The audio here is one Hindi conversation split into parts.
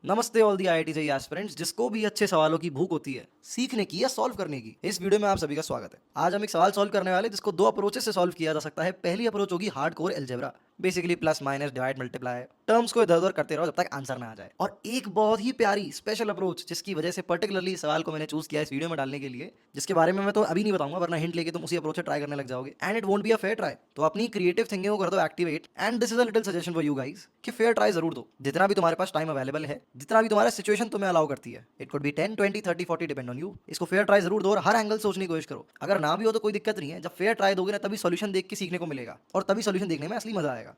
नमस्ते all the IIT JEE aspirants जिसको भी अच्छे सवालों की भूख होती है सीखने की या सॉल्व करने की। इस वीडियो में आप सभी का स्वागत है। आज हम एक सवाल सॉल्व करने वाले हैं जिसको दो अप्रोचेस से सॉल्व किया जा सकता है। पहली अप्रोच होगी hardcore algebra, basically plus minus divide multiply, terms को इधर उधर करते रहो जब तक आंसर ना आ जाए। और एक बहुत ही प्यारी स्पेशल अप्रोच जिसकी वजह से पर्टिकुलरली इस सवाल को मैंने चूज किया इस वीडियो में डालने के लिए, जिसके बारे में मैं तो अभी नहीं बताऊंगा वरना हिंट लेके तुम उसी अप्रोच से ट्राई करने लग जाओगे and it won't be a fair try. तो अपनी क्रिएटिव थिंकिंग को कर दो activate and this is a little suggestion for you guys कि फेयर ट्राई जरूर दो। जितना भी तुम्हारे पास टाइम अवेलेबल है, जितना भी तुम्हारा सिचुएशन तुम्हें अलाउ करती है, it could be 10 20 30 40 depend on you. इसको फेयर ट्राई जरूर दो और हर एंगल सोचने की कोशिश करो। अगर ना भी हो तो कोई दिक्कत नहीं है, जब फेयर ट्राई दोगे ना तभी सॉल्यूशन देख के सीखने को मिलेगा और तभी सॉल्यूशन देखने में असली मजा आएगा।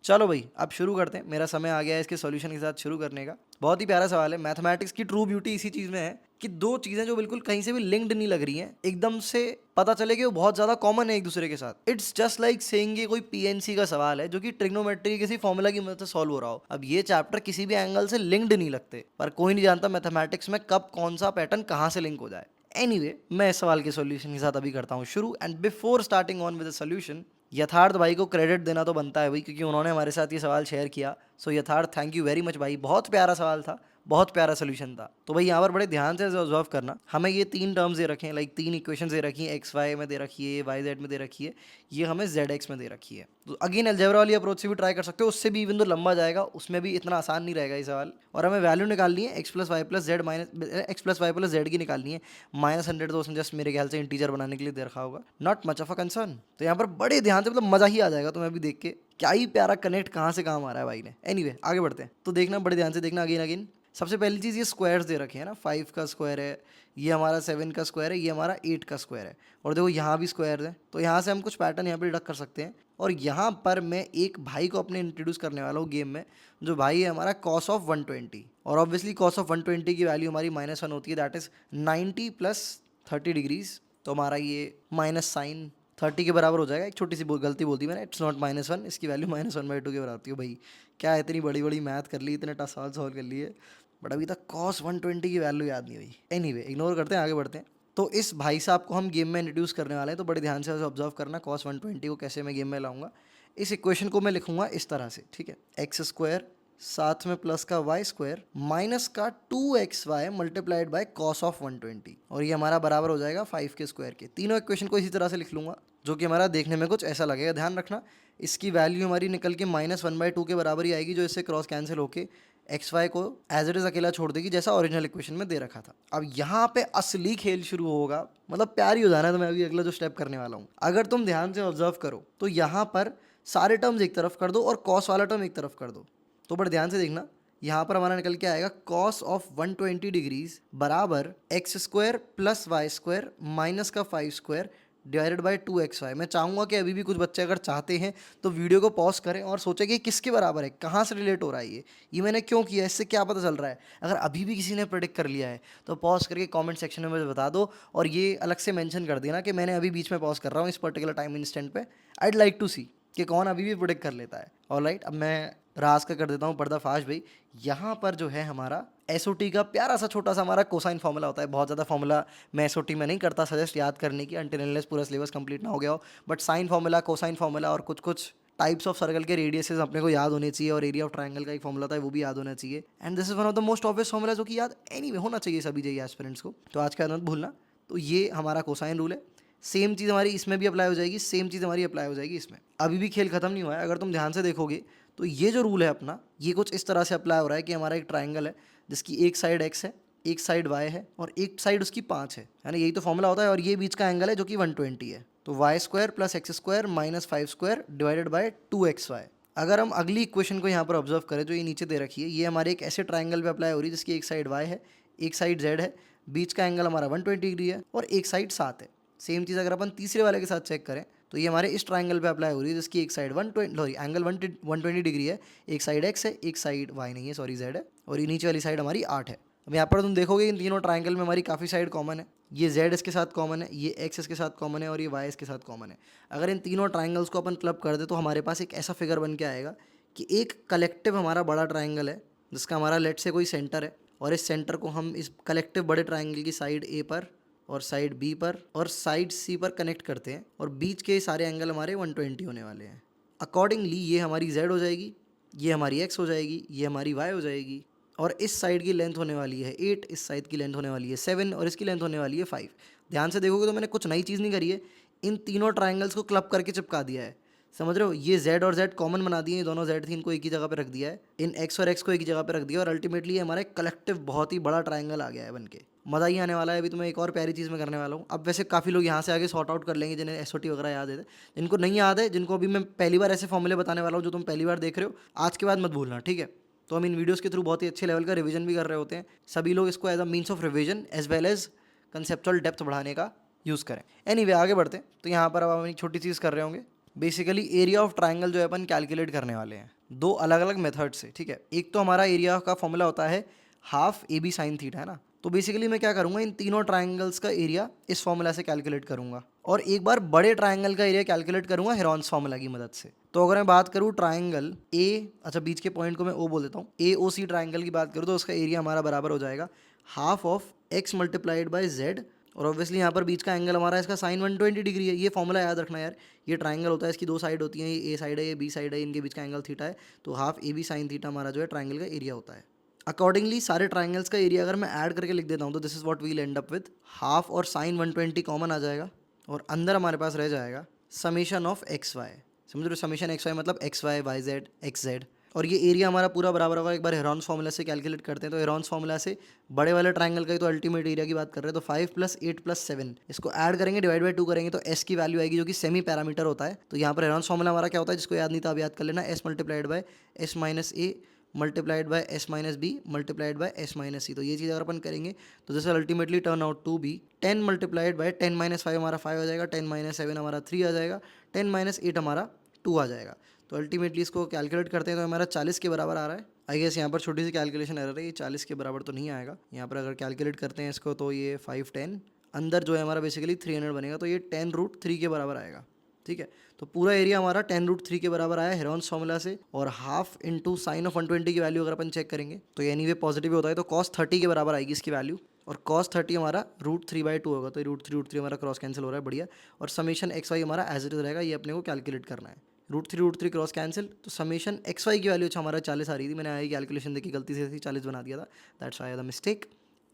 चलो भाई अब शुरू करते हैं। मेरा समय आ गया है इसके सॉल्यूशन के साथ शुरू करने का। बहुत ही प्यारा सवाल है। मैथमेटिक्स की ट्रू ब्यूटी इसी चीज में है कि दो चीजें जो बिल्कुल कहीं से भी लिंक्ड नहीं लग रही हैं, एकदम से पता चले कि वो बहुत ज्यादा कॉमन है एक दूसरे के साथ। इट्स जस्ट लाइक सेइंग कि कोई पीएनसी का सवाल है जो कि ट्रिग्नोमेट्री किसी फॉर्मूला की मदद से सॉल्व हो रहा हो। अब ये चैप्टर किसी भी एंगल से लिंक्ड नहीं लगते, पर कोई नहीं जानता मैथमेटिक्स में कब कौन सा पैटर्न कहाँ से लिंक हो जाए। एनीवे, मैं इस सवाल के सॉल्यूशन के साथ अभी करता हूँ शुरू। And before starting on with the solution, यथार्थ भाई को क्रेडिट देना तो बनता है भाई, क्योंकि उन्होंने हमारे साथ ये सवाल शेयर किया। सो यथार्थ, थैंक यू वेरी मच भाई। बहुत प्यारा सवाल था, बहुत प्यारा सोल्यूशन था। तो भाई यहाँ पर बड़े ध्यान से ऑब्जर्व करना। हमें ये तीन टर्म्स दे रखे हैं, लाइक तीन इक्वेशन दे रखी हैं। एक्स वाई में दे रखी है, वाई जेड में दे रखी है, ये हमें जेड एक्स में दे रखी है। तो अगेन अलजेब्रा वाली अप्रोच से भी ट्राई कर सकते हो, उससे भी इवन तो लंबा जाएगा, उसमें भी इतना आसान नहीं रहेगा ये सवाल। और हमें वैल्यू निकालनी है X plus Y plus Z minus X plus Y plus Z की निकालनी है। -100 तो उसने जस्ट मेरे ख्याल से इंटीजर बनाने के लिए दे रखा होगा, not much of a concern. तो यहाँ पर बड़े ध्यान से, मतलब मजा ही आ जाएगा तुम्हें अभी देख के, क्या ही प्यारा कनेक्ट कहाँ से कहाँ मारा है भाई ने। एनीवे आगे बढ़ते हैं। तो देखना, बड़े ध्यान से देखना अगेन अगेन। सबसे पहली चीज़, ये स्क्वायर्स दे रखे हैं ना। 5 का स्क्वायर है, ये हमारा 7 का स्क्वायर है, ये हमारा 8 का स्क्वायर है। और देखो यहाँ भी स्क्वायर है, तो यहाँ से हम कुछ पैटर्न यहाँ पे डिडक्ट कर सकते हैं। और यहाँ पर मैं एक भाई को अपने इंट्रोड्यूस करने वाला हूँ गेम में, जो भाई है हमारा कॉस ऑफ 120। और ऑब्वियसली कॉस ऑफ 120 की वैल्यू हमारी -1 होती है, दैट इज 90 प्लस 30 डिग्रीज। तो हमारा ये माइनस साइन 30 के बराबर हो जाएगा। एक छोटी सी गलती बोल दी मैंने, इट्स नॉट -1, इसकी वैल्यू -1/2 के बराबर होती है। भाई क्या इतनी बड़ी बड़ी मैथ कर ली, इतने टफ सवाल सॉल्व कर लिए, बट अभी तक कॉस 120 की वैल्यू याद नहीं हुई। एनीवे इग्नोर करते हैं, आगे बढ़ते हैं। तो इस भाई साहब को हम गेम में इंट्रोड्यूस करने वाले हैं, तो बड़े ध्यान से ऑब्जर्व करना कॉस 120 को कैसे मैं गेम में लाऊंगा। इस इक्वेशन को मैं लिखूंगा इस तरह से, ठीक है। एक्स स्क्वायर साथ में प्लस का वाई स्क्वायर माइनस का 2xy multiplied by cos of 120, और ये हमारा बराबर हो जाएगा 5 के स्क्वायर के। तीनों इक्वेशन को इसी तरह से लिख लूंगा, जो कि हमारा देखने में कुछ ऐसा लगेगा। ध्यान रखना, इसकी वैल्यू हमारी निकल के -1/2 के बराबर ही आएगी, जो इससे क्रॉस कैंसिल होके एक्स वाई को एज इट इज अकेला छोड़ देगी, जैसा ओरिजिनल इक्वेशन में दे रखा था। अब यहाँ पे असली खेल शुरू होगा, मतलब प्यार ही हो जाना है। तो मैं अभी अगला जो स्टेप करने वाला हूँ, अगर तुम ध्यान से ऑब्जर्व करो तो यहाँ पर सारे टर्म्स एक तरफ कर दो और कॉस वाला टर्म एक तरफ कर दो। तो बड़े ध्यान से देखना, यहाँ पर हमारा निकल के आएगा कॉस ऑफ 120 डिग्रीज बराबर X square plus Y square minus का 5 स्क्वायर डिवाइडेड बाय 2xy। मैं चाहूँगा कि अभी भी कुछ बच्चे अगर चाहते हैं तो वीडियो को पॉज करें और सोचें कि किसके बराबर है, कहाँ से रिलेट हो रहा है, ये मैंने क्यों किया, इससे क्या पता चल रहा है। अगर अभी भी किसी ने प्रेडिक्ट कर लिया है तो पॉज करके कमेंट सेक्शन में मुझे बता दो, और ये अलग से मेंशन कर देना कि मैंने अभी बीच में पॉज कर रहा हूँ इस पर्टिकुलर टाइम इंस्टेंट पे। आईड लाइक टू सी कि कौन अभी भी प्रेडिक्ट कर लेता है। ऑलराइट, अब मैं राज का कर देता हूँ पर्दाफाश भाई। यहाँ पर जो है हमारा एसओटी का प्यारा सा छोटा सा हमारा कोसाइन फॉर्मूला होता है। बहुत ज़्यादा फॉर्मूला मैं एसओटी में नहीं करता सजेस्ट याद करने की, अनटिल अनलेस पूरा सिलेबस कंप्लीट ना हो गया हो। But sine formula, cosine formula और कुछ कुछ टाइप्स ऑफ सर्कल के रेडियसेस अपने को याद होने चाहिए, और एरिया ऑफ ट्रायंगल का एक फॉर्मूला होता है वो भी याद होना चाहिए। And this is one of the most obvious formula जो कि याद एनीवे होना चाहिए सभी जेईई एस्पिरेंट्स को, तो आज का मत भूलना। तो ये हमारा कोसाइन रूल है। सेम चीज़ हमारी इसमें भी अप्लाई हो जाएगी, सेम चीज़ हमारी अप्लाई हो जाएगी इसमें। अभी भी खेल खत्म नहीं हुआ है, अगर तुम ध्यान से देखोगे तो ये जो रूल है अपना, ये कुछ इस तरह से अप्लाई हो रहा है कि हमारा एक ट्राइंगल है जिसकी एक साइड x है, एक साइड y है और एक साइड उसकी 5 है ना। यही तो फॉर्मूला होता है। और ये बीच का एंगल है जो कि 120 है। तो Y square plus X square minus 5 square divided by 2xy। अगर हम अगली इक्वेशन को यहाँ पर ऑब्जर्व करें जो ये नीचे दे रखी है, ये हमारे एक ऐसे ट्राइंगल पे अप्लाई हो रही है जिसकी एक साइड y है, एक साइड z है, बीच का एंगल हमारा 120 डिग्री है और एक साइड 7 है। सेम चीज़ अगर अपन तीसरे वाले के साथ चेक करें तो ये हमारे इस ट्राइंगल पे अप्लाई हो रही है जिसकी एक साइड 120 सॉरी एंगल 120 डिग्री है, एक साइड x है, एक साइड y नहीं है सॉरी z है, और ये नीचे वाली साइड हमारी 8 है। अब यहाँ पर तुम देखोगे इन तीनों ट्राइंगल में हमारी काफ़ी साइड कॉमन है। ये z इसके साथ कॉमन है, ये x इसके साथ कॉमन है और ये y इसके साथ कॉमन है। अगर इन तीनों ट्राइंगल्स को अपन क्लब कर दे तो हमारे पास एक ऐसा फिगर बन के आएगा कि एक कलेक्टिव हमारा बड़ा ट्राइंगल है जिसका हमारा लेट से कोई सेंटर है, और इस सेंटर को हम इस कलेक्टिव बड़े ट्राइंगल की साइड a पर और साइड बी पर और साइड सी पर कनेक्ट करते हैं, और बीच के सारे एंगल हमारे 120 होने वाले हैं। अकॉर्डिंगली ये हमारी z हो जाएगी, ये हमारी x हो जाएगी, ये हमारी y हो जाएगी, और इस साइड की लेंथ होने वाली है 8, इस साइड की लेंथ होने वाली है 7 और इसकी लेंथ होने वाली है 5। ध्यान से देखोगे तो मैंने कुछ नई चीज़ नहीं करी है, इन तीनों ट्राइंगल्स को क्लब करके चिपका दिया है। समझ रहे हो, ये z और z कॉमन बना दिए, ये दोनों z थी इनको एक ही जगह पे रख दिया है, इन x और x को एक ही जगह पे रख दिया, और अल्टीमेटली ये हमारा एक कलेक्टिव बहुत ही बड़ा ट्राइंगल आ गया है बनके। मज़ा ही आने वाला है। अभी तो मैं एक और प्यारी चीज़ में करने वाला हूँ। अब वैसे काफ़ी लोग यहाँ से आगे सॉर्ट आउट कर लेंगे जिन्हें एसओटी वगैरह याद है, जिनको नहीं याद है, जिनको अभी मैं पहली बार ऐसे फॉर्मूले बताने वाला हूँ जो तुम पहली बार देख रहे हो, आज के बाद मत भूलना, ठीक है। तो हम इन वीडियोस के थ्रू बहुत ही अच्छे लेवल का रिवीजन भी कर रहे होते हैं। सभी लोग इसको as a means of revision as well as conceptual depth बढ़ाने का यूज़ करें। एनीवे आगे बढ़ते हैं। तो यहाँ पर अब हम एक छोटी चीज़ कर रहे होंगे, बेसिकली एरिया ऑफ ट्राइंगल जो है अपन कैलकुलेट करने वाले हैं दो अलग अलग मेथड से, ठीक है। एक तो हमारा एरिया का फॉर्मूला होता है half A B sine theta, है ना। तो बेसिकली मैं क्या करूँगा, इन तीनों ट्राइंगल्स का एरिया इस फॉर्मूला से कैलकुलेट करूँगा, और एक बार बड़े ट्राइंगल का एरिया कैलकुलेट करूँगा हेरॉन्स फॉर्मूला की मदद से। तो अगर मैं बात करूँ ट्राइंगल ए, अच्छा बीच के पॉइंट को मैं ओ बोल देता हूँ, ए ओ सी ट्राइंगल की बात करूँ तो उसका एरिया हमारा बराबर हो जाएगा half of x multiplied by Z, और ऑब्वियसली यहाँ पर बीच का एंगल हमारा इसका साइन 120 डिग्री है। ये फॉर्मूला याद रखना यार, ये ट्राइंगल होता है, इसकी दो साइड होती हैं, ये ए साइड है, ये बी साइड है, इनके बीच का एंगल थीटा है, तो half A B sine theta हमारा जो है ट्राइंगल का एरिया होता है। अकॉर्डिंगली सारे ट्राइंगल्स का एरिया अगर मैं ऐड करके लिख देता हूँ तो this is what will end up with, half और साइन 120 कॉमन आ जाएगा, और अंदर हमारे पास रह जाएगा समीशन ऑफ एक्स वाई। समझ रहे हो, समीशन एक्स वाई मतलब X Y Y Z X Z, और ये एरिया हमारा पूरा बराबर होगा। एक बार हेरॉन्स फॉर्मूला से कैलकुलेट करते हैं, तो हेरॉन्स फॉर्मूला से बड़े वाले ट्राइंगल का ही तो अल्टीमेट एरिया की बात कर रहे हैं, तो 5 + 8 + 7 इसको ऐड करेंगे, डिवाइड बाई 2 करेंगे तो एस की वैल्यू आएगी जो कि सेमी पैरामीटर होता है। तो यहाँ पर हेरॉन्स फॉर्मूला हमारा क्या होता है, जिसको याद नहीं था अब याद कर लेना, s multiplied by s minus a multiplied by s minus b multiplied by s minus c. तो ये चीज़ अगर अपन करेंगे तो this will ultimately turn out to be 10 multiplied by 10 - 5 हमारा 5 आ जाएगा, 10 - 7 हमारा 3 आ जाएगा, 10 - 8 हमारा 2 आ जाएगा। तो अल्टीमेटली इसको कैलकुलेट करते हैं तो हमारा 40 के बराबर आ रहा है। आई गेस यहाँ पर छोटी सी कैलकुलेशन एरर है, ये 40 के बराबर तो नहीं आएगा। यहाँ पर अगर कैलकुलेट करते हैं इसको तो ये 5 10 अंदर जो है हमारा बेसिकली 300 बनेगा, तो ये 10√3 के बराबर आएगा, ठीक है। तो पूरा एरिया हमारा 10√3 के बराबर आया हेरॉन्स फॉर्मूला से, और हाफ इंटू साइन ऑफ 120 की वैल्यू अगर अपन चेक करेंगे तो ये एनीवे पॉजिटिव होता है, तो cos 30 के बराबर आएगी इसकी वैल्यू, और cos 30 हमारा √3/2 होगा, तो √3 हमारा क्रॉस कैंसिल हो रहा है, बढ़िया। और समीशन एक्स वाई हमारा एज इट इज रहेगा, ये अपने को कैलकुलेट करना है। √3 क्रॉस कैंसिल, तो समीशन एक्स वाई की वैल्यू अच्छा हमारा 40 आ रही थी, मैंने आई कैलकुलेशन देखी गलती से 40 बना दिया था, that's why the mistake.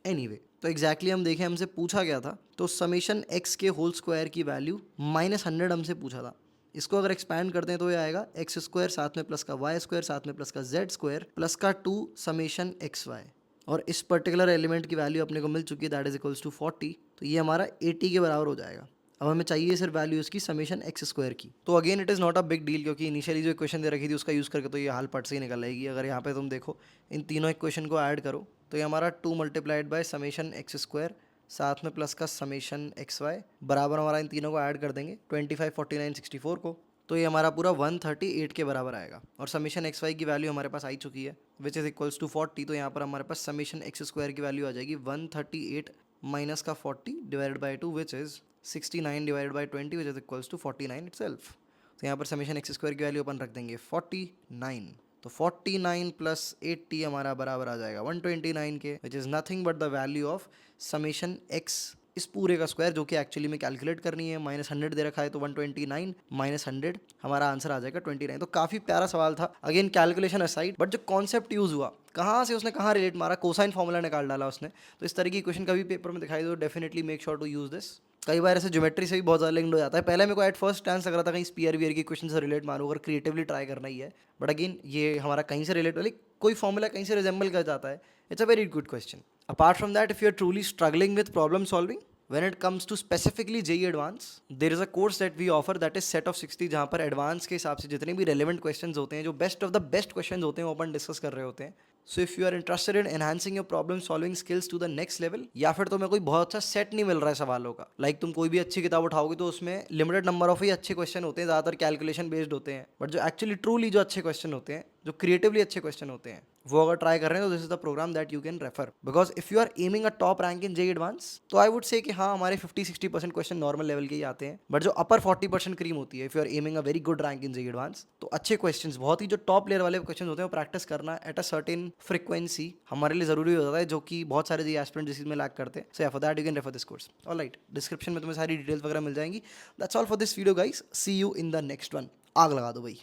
Anyway तो एग्जैक्टली हम देखें हमसे पूछा गया था, तो समीशन एक्स के होल स्क्वायर की वैल्यू -100 हमसे पूछा था। इसको अगर एक्सपैंड करते हैं तो ये आएगा एक्स स्क्वायर साथ में प्लस का वाई स्क्वायर साथ में प्लस का जेड स्क्वायर प्लस का 2 समीशन एक्स वाई, और इस पर्टिकुलर एलिमेंट की वैल्यू अपने को मिल चुकी है, दैट इज इक्वल्स टू 40, तो ये हमारा 80 के बराबर हो जाएगा। अब हमें चाहिए सिर्फ वैल्यू इसकी समीशन एक्स स्क्वायर की। तो again it is not a big deal, क्योंकि इनिशियली जो इक्वेशन दे रखी थी उसका यूज़ करके तो ये हाल पट से ही निकल आएगी। अगर यहाँ पे तुम देखो इन तीनों इक्वेशन को ऐड करो तो ये हमारा 2 multiplied by summation X square साथ में प्लस का समीशन एक्स वाई बराबर, हमारा इन तीनों को ऐड कर देंगे 25 49 64 को, तो ये हमारा पूरा 138 के बराबर आएगा। और समीशन एक्स वाई की वैल्यू हमारे पास आई चुकी है विच इज़ इक्वल्स टू 40, तो यहाँ पर हमारे पास समीशन एक्स स्क्वायर की वैल्यू आ जाएगी 138 माइनस का 40 divided by 2 which is 69 divided by 20 which is equals to 49 itself. तो यहाँ पर समीशन एक्स स्क्वायर की वैल्यू अपन रख देंगे 49, तो 49 + 80 हमारा बराबर आ जाएगा 129 के, which is nothing but the value of summation x इस पूरे का स्क्वायर, जो कि एक्चुअली में कैलकुलेट करनी है। -100 दे रखा है तो 129 -100 हमारा आंसर आ जाएगा 29। तो काफ़ी प्यारा सवाल था, अगेन कैलकुलेशन असाइड, बट जो कॉन्सेप्ट यूज़ हुआ कहाँ से उसने कहाँ रिलेट मारा, कोसाइन फॉर्मूला निकाल डाला उसने। तो इस तरह की क्वेश्चन कभी पेपर में दिखाई दो, definitely make sure to use this. कई बार ऐसे ज्योमेट्री से भी बहुत ज़्यादा लिंक्ड हो जाता है। पहले मेरे को एट फर्स्ट चांस लग रहा था कहीं स्पीयर वियर की क्वेश्चन से रिलेट मारूँ, अगर क्रिएटिवली ट्राई करना ही है, बट अगेन ये हमारा कहीं से रिलेट वाली कोई फॉर्मूला कहीं से रिजेंबल कर जाता है। It's a very good question. Apart from that, if you are truly struggling with problem solving when it comes to specifically JEE Advance, there is a course that we offer that is set of 60, जहाँ पर एडवांस के हिसाब से जितने भी relevant questions होते हैं, जो best of the best questions होते हैं, वो अपन डिस्कस कर रहे होते हैं। So if you are interested in enhancing your problem solving skills to the next level, या फिर तुम्हें कोई बहुत अच्छा सेट नहीं मिल रहा है सवालों का, लाइक तुम कोई भी अच्छी किताब उठाओगे तो उसमें लिमिटेड नंबर ऑफ ही अच्छे क्वेश्चन होते हैं, ज़्यादातर कैलकुलेशन बेस्ड होते हैं, बट जो एक्चुअली ट्रूली जो अच्छे क्वेश्चन होते हैं, जो क्रिएटिवली अच्छे क्वेश्चन होते हैं, वो अगर ट्राई कर रहे हैं तो this is the program that you can refer. Because if you are aiming a top rank in JEE advance, तो आई वुड से कि हाँ हमारे 50-60% क्वेश्चन नॉर्मल लेवल के ही आते हैं, बट जो अपर 40% क्रीम होती है, if you are aiming a very good rank in JEE advance, तो अच्छे क्वेश्चंस, बहुत ही जो टॉप लेयर वाले क्वेश्चन होते हैं, वो प्रैक्टिस करना एट अ सर्टेन फ्रीक्वेंसी हमारे लिए जरूरी हो जाता है, जो कि बहुत सारे JEE एस्पिरेंट जिस में लैक करते हैं। सो या for that you can refer this course. Alright, description में तुम्हें सारी डिटेल्स वगैरह मिल जाएंगी। That's all for this video guys, see you in the next one. आग लगा दो भाई।